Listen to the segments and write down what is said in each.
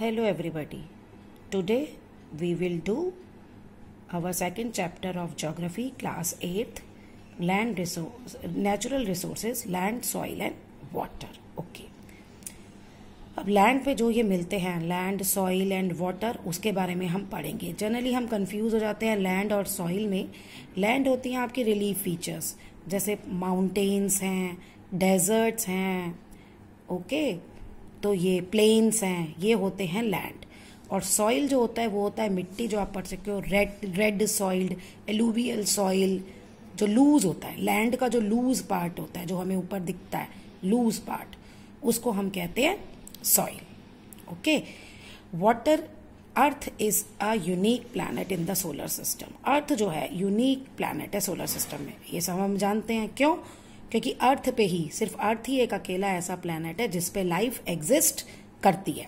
Hello everybody. Today we will do our second chapter of Geography, class 8th, land resource, natural resources, land, soil and water. Okay. अब land पे जो ये मिलते हैं, land, soil and water, उसके बारे में हम पढ़ेंगे. जनरली हम कंफ्यूज हो जाते हैं लैंड और सॉइल में. लैंड होती हैं आपकी रिलीफ फीचर्स, जैसे माउंटेन्स हैं, डेजर्ट्स हैं, ओके, तो ये प्लेन्स हैं, ये होते हैं लैंड. और सॉइल जो होता है वो होता है मिट्टी, जो आप पढ़ सकते हो, रेड सॉइल्ड, एलुवियल सॉइल, जो लूज होता है. लैंड का जो लूज पार्ट होता है, जो हमें ऊपर दिखता है, लूज पार्ट, उसको हम कहते हैं soil. Okay. Water, Earth is a unique planet in the solar system. Earth जो है यूनिक प्लैनेट है सोलर सिस्टम में. ये सब हम जानते हैं. क्यों? क्योंकि अर्थ पे ही, सिर्फ अर्थ ही एक अकेला ऐसा प्लैनेट है जिसपे लाइफ एग्जिस्ट करती है.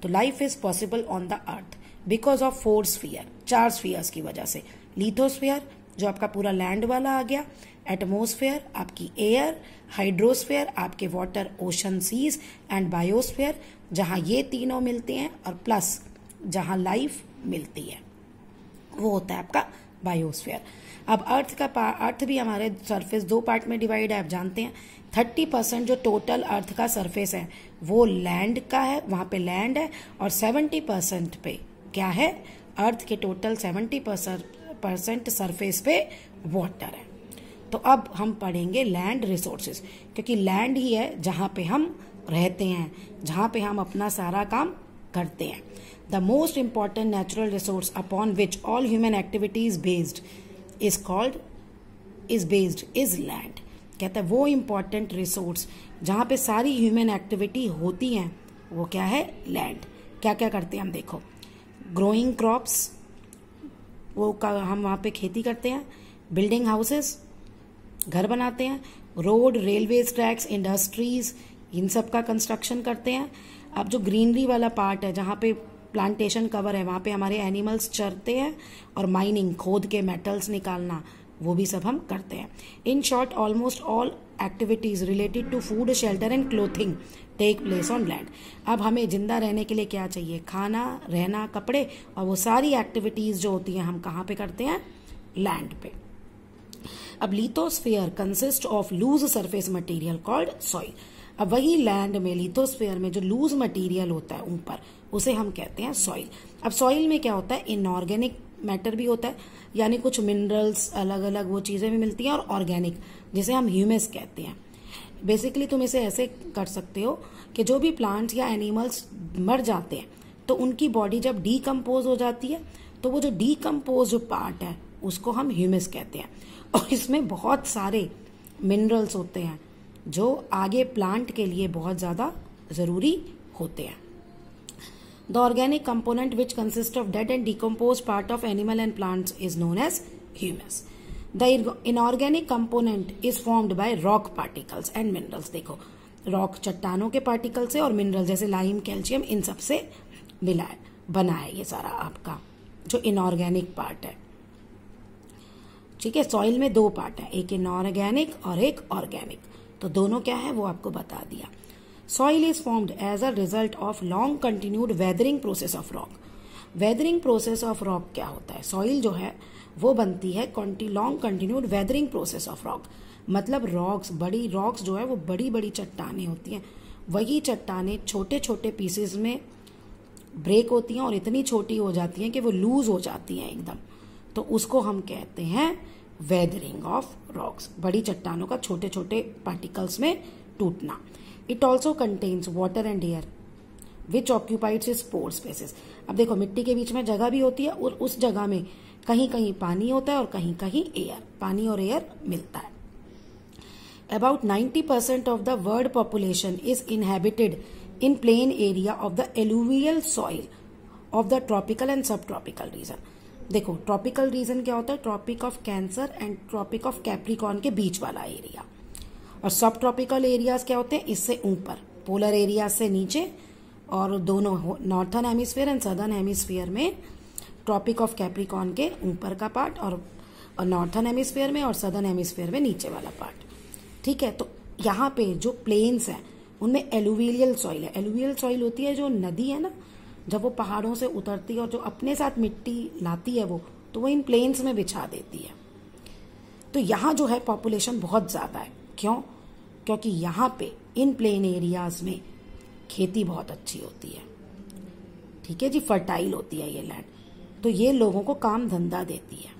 तो life is possible on the earth because of 4 sphere, 4 spheres की वजह से. लिथोस्फीयर जो आपका पूरा लैंड वाला आ गया, एटमोस्फेयर आपकी एयर, हाइड्रोस्फेयर आपके water, ocean, seas and biosphere जहां ये तीनों मिलते हैं, और प्लस जहां लाइफ मिलती है वो होता है आपका बायोस्फेयर. अब अर्थ भी हमारे सरफेस 2 पार्ट में डिवाइड है, आप जानते हैं. 30% जो टोटल अर्थ का सरफेस है वो लैंड का है, वहां पे लैंड है, और 70% पे क्या है, अर्थ के टोटल 70% सरफेस पे वाटर है. तो अब हम पढ़ेंगे लैंड रिसोर्सेज, क्योंकि लैंड ही है जहां पे हम रहते हैं, जहां पे हम अपना सारा काम करते हैं. The most important natural resource upon which all human activity is based is land. कहता है वो इंपॉर्टेंट रिसोर्स जहां पे सारी ह्यूमन एक्टिविटी होती हैं वो क्या है, लैंड. क्या क्या करते हैं हम देखो. ग्रोइंग क्रॉप्स, वो हम वहां पे खेती करते हैं. बिल्डिंग हाउसेस, घर बनाते हैं. रोड, रेलवे ट्रैक्स, इंडस्ट्रीज, इन सब का कंस्ट्रक्शन करते हैं. अब जो ग्रीनरी वाला पार्ट है, जहां पे प्लांटेशन कवर है, वहां पे हमारे एनिमल्स चरते हैं. और माइनिंग, खोद के मेटल्स निकालना, वो भी सब हम करते हैं. In short almost all activities related to food, shelter and clothing take place on land. अब हमें जिंदा रहने के लिए क्या चाहिए, खाना, रहना, कपड़े, और वो सारी एक्टिविटीज जो होती हैं हम कहाँ पे करते हैं, लैंड पे. अब lithosphere consist of loose surface material called soil. अब वही लैंड में, लिथोस्फीयर में जो लूज मटेरियल होता है ऊपर, उसे हम कहते हैं सॉइल. अब सॉइल में क्या होता है, इनऑर्गेनिक मैटर भी होता है, यानी कुछ मिनरल्स, अलग अलग वो चीजें भी मिलती हैं, और ऑर्गेनिक जिसे हम ह्यूमस कहते हैं. बेसिकली तुम इसे ऐसे कर सकते हो कि जो भी प्लांट्स या एनिमल्स मर जाते हैं तो उनकी बॉडी जब डीकम्पोज हो जाती है, तो वो जो डीकम्पोज जो पार्ट है उसको हम ह्यूमस कहते हैं. और इसमें बहुत सारे मिनरल्स होते हैं जो आगे प्लांट के लिए बहुत ज्यादा जरूरी होते हैं. The organic component which consists of dead and decomposed part of animal and plants is known as humus. The inorganic component is formed by rock particles and minerals. देखो, रॉक चट्टानों के पार्टिकल से, और मिनरल जैसे lime, calcium, इन सब से मिला है, बना है ये सारा आपका जो इनऑर्गेनिक पार्ट है. ठीक है. सॉइल में 2 पार्ट है, एक इनऑर्गेनिक और एक ऑर्गेनिक. तो दोनों क्या है वो आपको बता दिया. Soil is formed as a result of long continued weathering process of rock. Weathering process of rock क्या होता है? Soil जो है वो बनती है long continued weathering process of rock. मतलब rocks, बड़ी rocks जो है वो बड़ी बड़ी चट्टानें होती हैं. वही चट्टानें छोटे छोटे पीसेस में ब्रेक होती हैं और इतनी छोटी हो जाती हैं कि वो लूज हो जाती हैं एकदम. तो उसको हम कहते हैं वेदरिंग ऑफ रॉक्स. बड़ी चट्टानों का छोटे छोटे पार्टिकल्स में टूटना. It also contains water and air, which occupies its pore spaces. अब देखो, मिट्टी के बीच में जगह भी होती है, और उस जगह में कहीं कहीं पानी होता है और कहीं कहीं एयर, पानी और एयर मिलता है. About 90% of the world population is inhabited in plain area of the alluvial soil of the tropical and subtropical region. देखो, ट्रॉपिकल रीजन क्या होता है, tropic of Cancer and tropic of Capricorn के बीच वाला एरिया. और सब ट्रॉपिकल एरियाज क्या होते हैं, इससे ऊपर, पोलर एरिया से नीचे, और दोनों northern hemisphere and southern hemisphere में ट्रॉपिक ऑफ कैप्रिकॉर्न के ऊपर का पार्ट, और नॉर्थर्न हेमिस्फीयर में और सदर्न हेमिस्फीयर में नीचे वाला पार्ट. ठीक है. तो यहाँ पे जो प्लेन्स हैं उनमें एलुवियल सॉइल है. एलुवियल सॉइल होती है जो नदी है ना, जब वो पहाड़ों से उतरती है और जो अपने साथ मिट्टी लाती है वो, तो वो इन प्लेन्स में बिछा देती है। तो यहाँ जो है पॉपुलेशन बहुत ज़्यादा है। क्यों? क्योंकि यहाँ पे इन प्लेन एरियाज में खेती बहुत अच्छी होती है। ठीक है जी, फर्टाइल होती है ये लैंड, तो ये लोगों को काम धंधा देती है।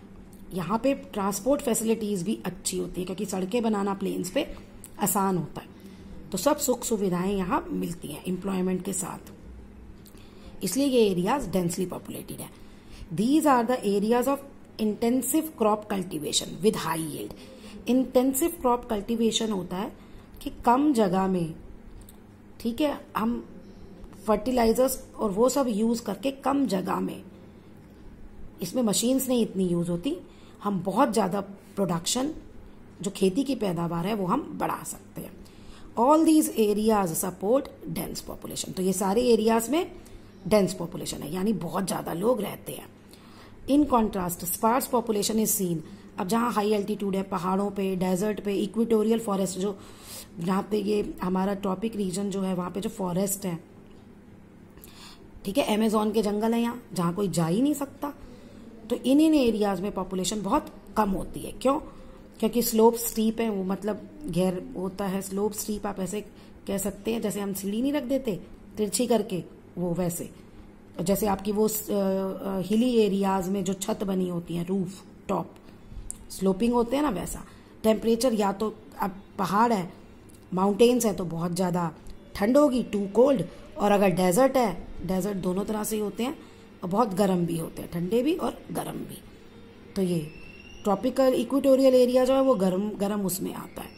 यहाँ पे ट्रांसपोर्ट फैसिलिटीज भी अच्छी होती है क्योंकि सड़कें बनाना प्लेन्स पे आसान होता है, तो सब सुख सुविधाएं यहाँ मिलती हैं एम्प्लॉयमेंट के साथ, इसलिए ये एरियाज डेंसली पॉपुलेटेड है। These are the areas of intensive crop cultivation with high yield. Intensive crop cultivation होता है कि कम जगह में, ठीक है, हम फर्टिलाइजर्स और वो सब यूज करके कम जगह में, इसमें मशीन्स नहीं इतनी यूज होती, हम बहुत ज्यादा प्रोडक्शन, जो खेती की पैदावार है वो हम बढ़ा सकते हैं। All these areas support dense population. तो ये सारे एरियाज में डेंस पॉपुलेशन है, यानी बहुत ज्यादा लोग रहते हैं। In contrast sparse population is seen. अब जहां हाई एल्टीट्यूड है, पहाड़ों पे, डेजर्ट पे, इक्वेटोरियल फॉरेस्ट, जो जहाँ पे ये हमारा ट्रॉपिक रीजन जो है, वहां पे जो फॉरेस्ट है, ठीक है, अमेजोन के जंगल है यहाँ, जहां कोई जा ही नहीं सकता, तो इन एरियाज में पॉपुलेशन बहुत कम होती है। क्यों? क्योंकि स्लोप स्टीप है, वो मतलब घेर होता है। स्लोप स्टीप आप ऐसे कह सकते हैं जैसे हम सीढ़ी नहीं रख देते तिरछी करके, वो वैसे, जैसे आपकी वो हिली एरियाज में जो छत बनी होती है, रूफ टॉप स्लोपिंग होते हैं ना, वैसा। टेम्परेचर या तो अब पहाड़ है, माउंटेन्स है, तो बहुत ज्यादा ठंड होगी, टू कोल्ड, और अगर डेजर्ट है, डेजर्ट दोनों तरह से ही होते हैं और बहुत गर्म भी होते हैं, ठंडे भी और गर्म भी। तो ये ट्रॉपिकल इक्वेटोरियल एरिया जो है वो गर्म गर्म उसमें आता है।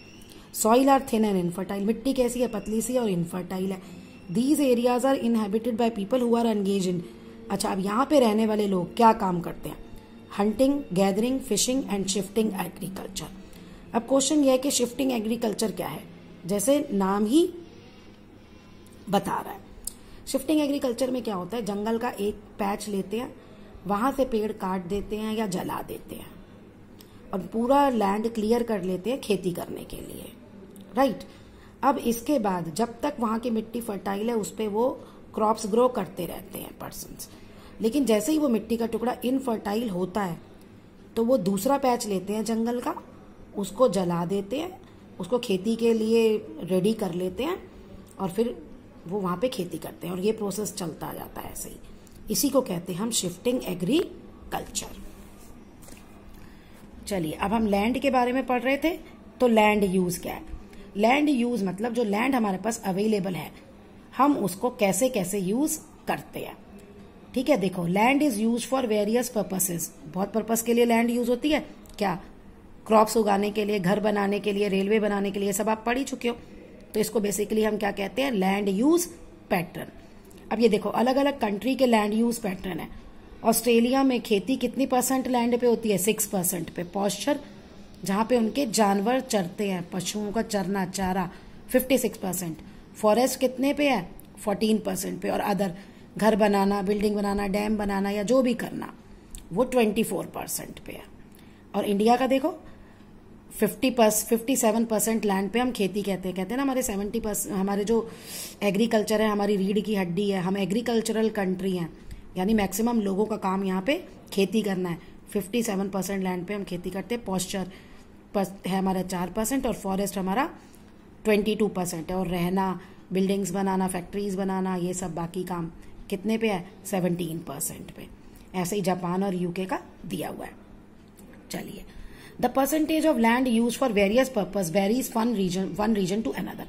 Soil are thin and infertile. मिट्टी कैसी है? पतली सी और इनफर्टाइल है। These areas are inhabited by people who are engage in. अच्छा, अब यहाँ पे रहने वाले लोग क्या काम करते हैं? Hunting, gathering, fishing and shifting agriculture. अब क्वेश्चन यह है कि शिफ्टिंग एग्रीकल्चर क्या है? जैसे नाम ही बता रहा है, शिफ्टिंग एग्रीकल्चर में क्या होता है, जंगल का एक पैच लेते हैं, वहां से पेड़ काट देते हैं या जला देते हैं और पूरा लैंड क्लियर कर लेते हैं खेती करने के लिए, राइट। अब इसके बाद जब तक वहां की मिट्टी फर्टाइल है, उस पर वो क्रॉप्स ग्रो करते रहते हैं पर्सन्स। लेकिन जैसे ही वो मिट्टी का टुकड़ा इनफर्टाइल होता है, तो वो दूसरा पैच लेते हैं जंगल का, उसको जला देते हैं, उसको खेती के लिए रेडी कर लेते हैं और फिर वो वहां पे खेती करते हैं, और ये प्रोसेस चलता जाता है ऐसे ही। इसी को कहते हैं हम शिफ्टिंग एग्रीकल्चर। चलिए, अब हम लैंड के बारे में पढ़ रहे थे, तो लैंड यूज क्या है? लैंड यूज मतलब जो लैंड हमारे पास अवेलेबल है, हम उसको कैसे कैसे यूज करते हैं। ठीक है, देखो, land is use for various purposes. बहुत पर्पस के लिए लैंड यूज होती है। क्या? क्रॉप्स उगाने के लिए, घर बनाने के लिए, रेलवे बनाने के लिए, सब आप पढ़ ही चुके हो। तो इसको बेसिकली हम क्या कहते हैं? Land use pattern. अब ये देखो, अलग अलग कंट्री के लैंड यूज पैटर्न है। ऑस्ट्रेलिया में खेती कितनी % लैंड पे होती है? 6% पे। पॉस्चर, जहां पे उनके जानवर चरते हैं, पशुओं का चरना, चारा, 56%। फॉरेस्ट कितने पे है? 14% पे। और अदर, घर बनाना, बिल्डिंग बनाना, डैम बनाना या जो भी करना, वो 24% पे है। और इंडिया का देखो, 57% लैंड पे हम खेती कहते हैं ना, हमारे 70%, हमारे जो एग्रीकल्चर है, हमारी रीढ़ की हड्डी है, हम एग्रीकल्चरल कंट्री हैं, यानी मैक्सिमम लोगों का काम यहाँ पे खेती करना है। 57% लैंड पे हम खेती करते हैं। पॉस्चर है हमारा 4% और फॉरेस्ट हमारा 22% है। और रहना, बिल्डिंग्स बनाना, फैक्ट्रीज बनाना, ये सब बाकी काम कितने पे है? 17% पे। ऐसे ही जापान और यूके का दिया हुआ है। चलिए, the percentage of land use for various purpose varies one region to another.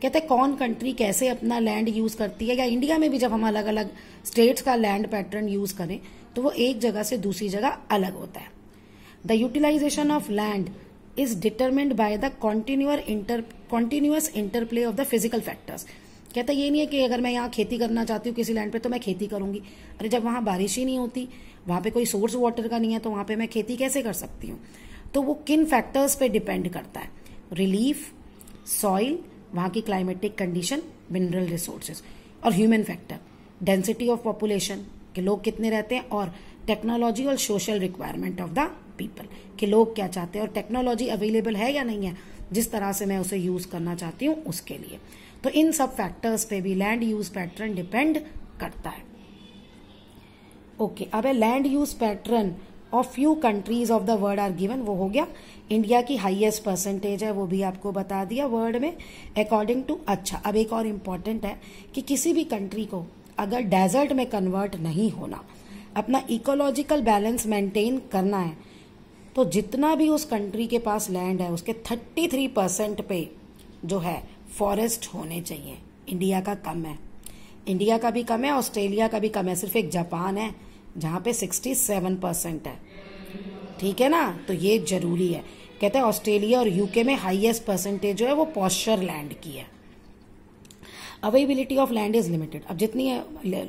कहते हैं कौन कंट्री कैसे अपना लैंड यूज करती है, या इंडिया में भी जब हम अलग अलग स्टेट्स का लैंड पैटर्न यूज करें तो वो एक जगह से दूसरी जगह अलग होता है। The utilization of land is determined by the continuous interplay of the physical factors. कहता ये नहीं है कि अगर मैं यहाँ खेती करना चाहती हूँ किसी लैंड पे तो मैं खेती करूंगी। अरे जब वहां बारिश ही नहीं होती, वहां पे कोई सोर्स वाटर का नहीं है, तो वहां पे मैं खेती कैसे कर सकती हूँ? तो वो किन फैक्टर्स पे डिपेंड करता है? रिलीफ, सॉइल, वहां की क्लाइमेटिक कंडीशन, मिनरल रिसोर्सेज, और human factor, density of population, कि लोग कितने रहते हैं, और टेक्नोलॉजी और social requirement of the people, कि लोग क्या चाहते हैं और टेक्नोलॉजी अवेलेबल है या नहीं है जिस तरह से मैं उसे यूज करना चाहती हूँ उसके लिए। तो इन सब फैक्टर्स पे भी लैंड यूज पैटर्न डिपेंड करता है। ओके, अब है land use pattern of few countries of the world are given, वो हो गया। इंडिया की हाईएस्ट परसेंटेज है, वो भी आपको बता दिया वर्ल्ड में अकॉर्डिंग टू। अच्छा, अब एक और इम्पॉर्टेंट है कि किसी भी कंट्री को अगर डेजर्ट में कन्वर्ट नहीं होना, अपना इकोलॉजिकल बैलेंस मेंटेन करना है, तो जितना भी उस कंट्री के पास लैंड है उसके 33% पे जो है फॉरेस्ट होने चाहिए। इंडिया का कम है, इंडिया का भी कम है, ऑस्ट्रेलिया का भी कम है, सिर्फ एक जापान है जहां पे 67% है। ठीक है ना, तो ये जरूरी है। कहते हैं ऑस्ट्रेलिया और यूके में हाईएस्ट परसेंटेज जो है वो पॉस्चर लैंड की है। Availability of land is limited, अब जितनी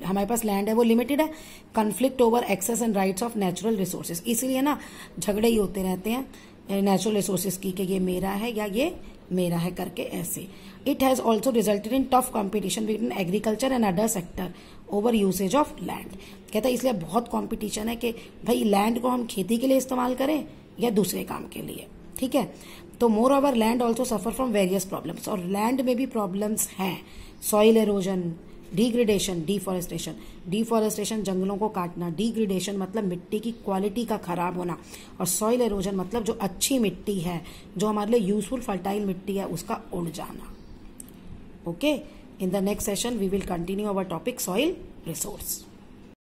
हमारे पास लैंड है वो लिमिटेड है। Conflict over access and rights of natural resources, इसलिए ना झगड़े ही होते रहते हैं नेचुरल रिसोर्सेज की कि ये मेरा है या ये मेरा है करके ऐसे। It has also resulted in tough competition between agriculture and other sector over usage of land. कहता है इसलिए बहुत कॉम्पिटिशन है कि भाई लैंड को हम खेती के लिए इस्तेमाल करें या दूसरे काम के लिए। ठीक है, तो more over land also suffer from various problems, और लैंड में भी प्रॉब्लम्स हैं। Soil halogen, degradation, deforestation. Deforestation जंगलों को काटना, डिग्रेडेशन मतलब मिट्टी की क्वालिटी का खराब होना, और सॉइल एरोजन मतलब जो अच्छी मिट्टी है, जो हमारे लिए यूजफुल फर्टाइल मिट्टी है, उसका उड़ जाना। Okay, in the next session we will continue our topic soil resource.